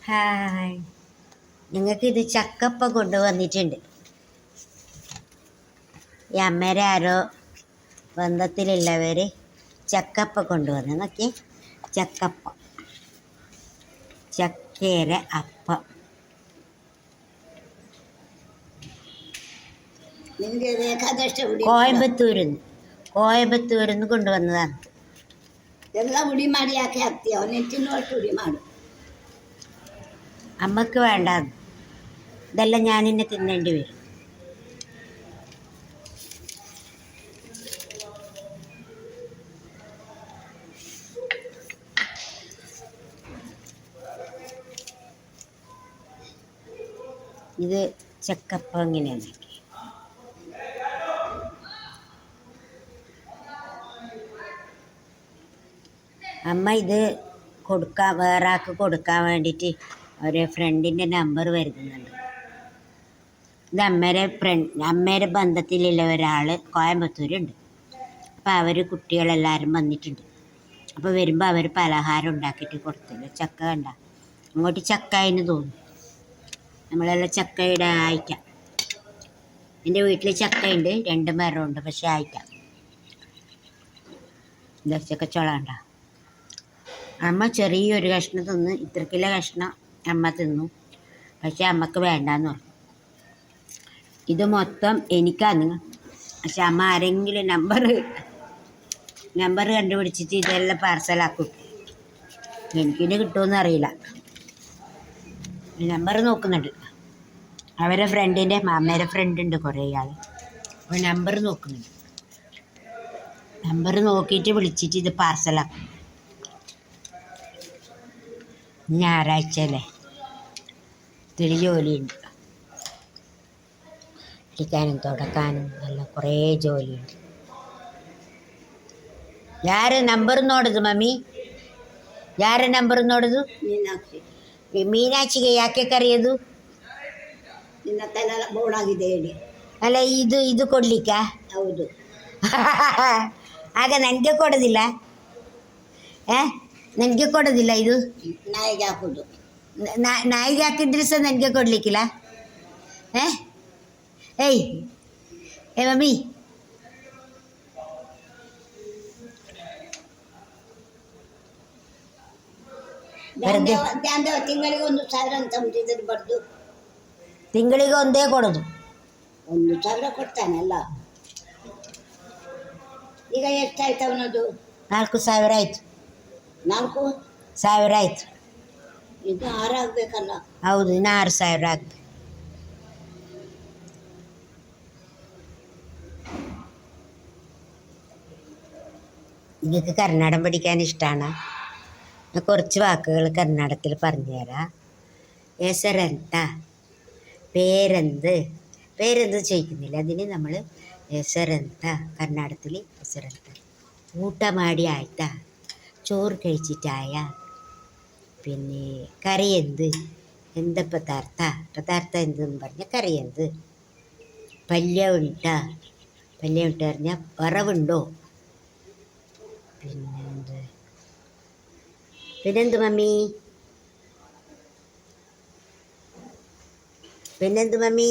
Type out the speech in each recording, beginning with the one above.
Hi, നിങ്ങൾക്കിത് ചക്കപ്പ കൊണ്ടുവന്നിട്ടുണ്ട്. ഈ അമ്മേരെ ആരോ ബന്ധത്തിലുള്ളവർ ചക്കപ്പ കൊണ്ടുവന്ന് നോക്കി. ചക്കപ്പം, ചക്കേര അപ്പം. കോയമ്പത്തൂരിൽ നിന്ന് കൊണ്ടുവന്നതാണ്. അമ്മക്ക് വേണ്ട, ഇതെല്ലാം ഞാനിന്നെ തിന്നേണ്ടി വരും. ഇത് ചക്കപ്പം എങ്ങനെയാണ്? അമ്മ ഇത് വേറെ ആൾക്ക് കൊടുക്കാൻ വേണ്ടിയിട്ട് ഒരു ഫ്രണ്ടിൻ്റെ നമ്പർ വരുന്നുണ്ട്. ഇത് അമ്മേരെ ബന്ധത്തിലുള്ള ഒരാൾ കോയമ്പത്തൂരുണ്ട്. അപ്പോൾ അവർ കുട്ടികളെല്ലാവരും വന്നിട്ടുണ്ട്. അപ്പോൾ വരുമ്പോൾ അവർ പലഹാരം ഉണ്ടാക്കിയിട്ട് കൊടുത്തില്ല. ചക്ക കണ്ട, അങ്ങോട്ട് ചക്ക അതിന് തോന്നും. നമ്മളെല്ലാം ചക്കയുടെ ആയിട്ട. എൻ്റെ വീട്ടിൽ ചക്കയുണ്ട്, 2 മരമുണ്ട്, പക്ഷേ ആയിട്ട. എന്താ ചക്കച്ചോള ഉണ്ട. അമ്മ ചെറിയൊരു കഷ്ണം തിന്ന്, ഇത്രക്കിലെ കഷ്ണം അമ്മ തിന്നു. പക്ഷെ അമ്മക്ക് വേണ്ടാന്ന് പറഞ്ഞു. ഇത് മൊത്തം എനിക്കാണ്. പക്ഷെ അമ്മ ആരെങ്കിലും നമ്പർ കണ്ടുപിടിച്ചിട്ട് ഇതെല്ലാം പാർസലാക്കും. എനിക്കിത് കിട്ടുമെന്ന് അറിയില്ല. നമ്പർ നോക്കുന്നുണ്ട്. അവരെ ഫ്രണ്ടിൻ്റെ മാമേരെ ഫ്രണ്ട് ഉണ്ട് കുറേ ആൾ. അപ്പോൾ നമ്പർ നോക്കുന്നുണ്ട്. നമ്പർ നോക്കിയിട്ട് വിളിച്ചിട്ട് ഇത് പാർസലാക്കും. ഞായറാഴ്ച അല്ലേ, ഇത്തിരി ജോലിയുണ്ട്. ഇരിക്കാനും തുടക്കാനും നല്ല കുറേ ಜೋಲಿಯುಂಟು. ಯಾರ ನಂಬರ್ ನೋಡೋದು ಮಮ್ಮಿ? ಯಾರ ನಂಬರ್ ನೋಡೋದು? ಮೀನಾಕ್ಷಿಗೆ ಯಾಕೆ ಕರೆಯೋದು? ನಿನ್ನ ತಲೆಲ್ಲ ಬೋಡಾಗಿದೆ ಹೇಳಿ. ಅಲ್ಲ, ಇದು ಕೊಡ್ಲಿಕ್ಕ? ಹೌದು. ಆಗ ನನಗೆ ಕೊಡೋದಿಲ್ಲ? ನನಗೆ ಕೊಡೋದಿಲ್ಲ ಇದು? ನಾಯಿಗೆ ಹಾಕೋದು. ನಾಯಿಗೆ ಹಾಕಿದ್ರೆ ಸಹ ನನಗೆ ಕೊಡಲಿಕ್ಕಿಲ್ಲ? ಏಯ್ ಮಮ್ಮಿ, ತಿಂಗಳಿಗೆ 1,000 ಅಂತ ಅಂತಿದ್ರು. ಬರ್ದು ತಿಂಗಳಿಗೆ ಒಂದೇ ಕೊಡೋದು. 1,000 ಕೊಡ್ತಾನಲ್ಲ. ಈಗ ಎಷ್ಟಾಯ್ತು ಅವನದು? 4,000 ಆಯ್ತು. 4,000 ಆಯ್ತು. ಇದು 6 ಆಗಬೇಕಲ್ಲ? ಹೌದು, ಇನ್ನು 6,000 ಆಗಬೇಕು. നിങ്ങൾക്ക് കന്നഡം പഠിക്കാൻ ഇഷ്ടമാണ്? ഞാൻ കുറച്ച് വാക്കുകൾ കന്നഡത്തിൽ പറഞ്ഞുതരാം. ಹೆಸರೆಂತ, പേരെന്ത് ചോദിക്കുന്നില്ല. അതിന് നമ്മൾ ಹೆಸರೆಂತ, കന്നഡത്തിൽ ಹೆಸರೆಂತ. ಊಟ ಮಾಡಿ ಆಯ್ತಾ, ചോറ് കഴിച്ചിട്ടായ. പിന്നെ കറി എന്ത്, എന്ത് പദാർത്ഥ എന്തെന്ന് പറഞ്ഞാൽ കറി എന്ത്. പല്യ ഉണ്ട പറഞ്ഞാൽ വറവുണ്ടോ. പിന്നെന്ത് മമ്മി?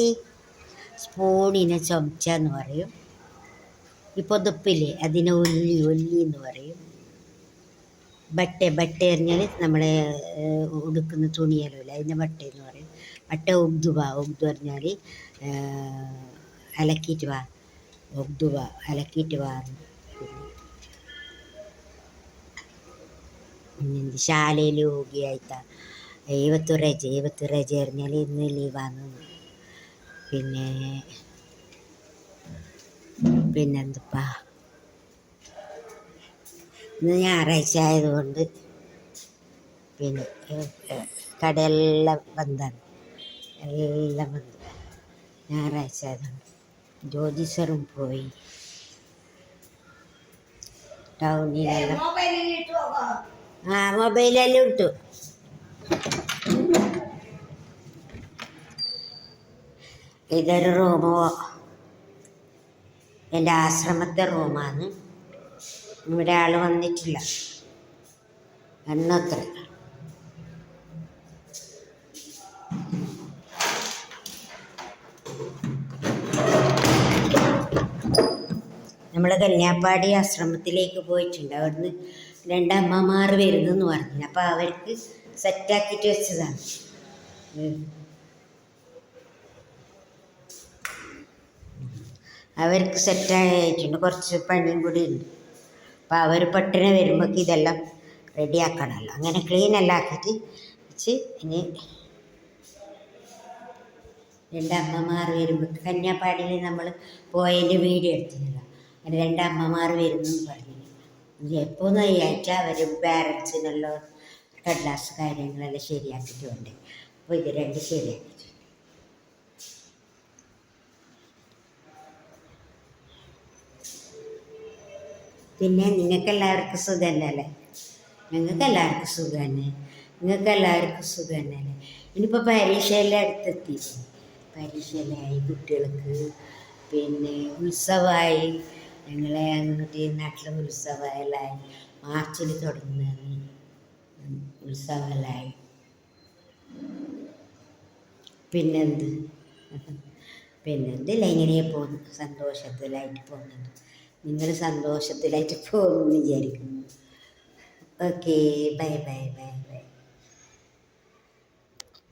സ്പൂണിനെ ചൊമച്ച എന്ന് പറയും. ഈ പൊതുപ്പില്ലേ അതിനെ ഒല്ലി എന്ന് പറയും. ബട്ട പറഞ്ഞാൽ നമ്മളെ ഉടുക്കുന്ന തുണിയല്ലോ, അതിനെ ബട്ട എന്ന് പറയും. ബട്ട ഉഗ്ദു പറഞ്ഞാൽ അലക്കിയിട്ട് വാ. അലക്കിയിട്ട് വാ. ಶಾಲೆಯಲ್ಲಿ ಹೋಗಿ ಆಯಿತಾ, ಇವತ್ತು ರಜೆ പറഞ്ഞാൽ ഇന്ന് ലീവാണ്. പിന്നെന്തപ്പാ, ഇന്ന് ഞായറാഴ്ച ആയതുകൊണ്ട് പിന്നെ കടയെല്ലാം ബന്ധാണ്. എല്ലാം ബന്ധം. ഞായറാഴ്ച ആയതുകൊണ്ട് ജ്യോതിഷറും പോയി. ടൗണിലെല്ലാം മൊബൈലെല്ലാം ഇട്ടു. ഇതൊരു റൂമോ, എൻ്റെ ആശ്രമത്തെ റൂമാണ്. ഇവിടെ ആൾ വന്നിട്ടില്ല എന്നത്ര. നമ്മൾ കല്യാപ്പാടി ആശ്രമത്തിലേക്ക് പോയിട്ടുണ്ട്. അവിടുന്ന് രണ്ടമ്മമാർ വരുന്നെന്ന് പറഞ്ഞു. അപ്പോൾ അവർക്ക് സെറ്റാക്കിയിട്ട് വെച്ചതാണ്. അവർക്ക് സെറ്റായിട്ടുണ്ട്, കുറച്ച് പണിയും കൂടി ഉണ്ട്. അപ്പോൾ അവർ പെട്ടെന്ന് വരുമ്പോഴേക്ക് ഇതെല്ലാം റെഡിയാക്കണമല്ലോ. അങ്ങനെ ക്ലീനെല്ലാം ആക്കിയിട്ട് വെച്ച് ഇനി രണ്ടമ്മമാർ വരുമ്പോൾ കന്യാപ്പാടിയിൽ നമ്മൾ പോയതിൻ്റെ വീഡിയോ എടുത്തില്ല. അങ്ങനെ രണ്ടമ്മമാർ വരുന്നു പറഞ്ഞു. എപ്പോൾ ആയിട്ട് അവർ പാരൻസിനെല്ലാം കടലാസ് കാര്യങ്ങളെല്ലാം ശരിയാക്കിയിട്ട് വേണ്ടേ. അപ്പോൾ ഇത് രണ്ട് ശരിയാക്കിയിട്ട് പിന്നെ നിങ്ങൾക്കെല്ലാവർക്കും സുഖം തന്നെയല്ലേ? ഞങ്ങൾക്കെല്ലാവർക്കും സുഖം തന്നെ. നിങ്ങൾക്കെല്ലാവർക്കും സുഖം തന്നെയല്ലേ? ഇനിയിപ്പോൾ പരീക്ഷയെല്ലാം അടുത്തെത്തി. പരീക്ഷയിലായി കുട്ടികൾക്ക്, പിന്നെ ഉത്സവമായി. ഞങ്ങളെ അങ്ങോട്ട് നാട്ടിലെ ഉത്സവമെല്ലാമായി. മാർച്ചിൽ തുടങ്ങുന്നതാണ് ഉത്സവമെല്ലാമായി. പിന്നെന്തില്ല, ഇങ്ങനെ പോകുന്നു, സന്തോഷത്തിലായിട്ട് പോകുന്നുണ്ട്. നിങ്ങൾ സന്തോഷത്തിലായിട്ട് പോകുമെന്ന് വിചാരിക്കുന്നു. Okay, bye bye bye bye.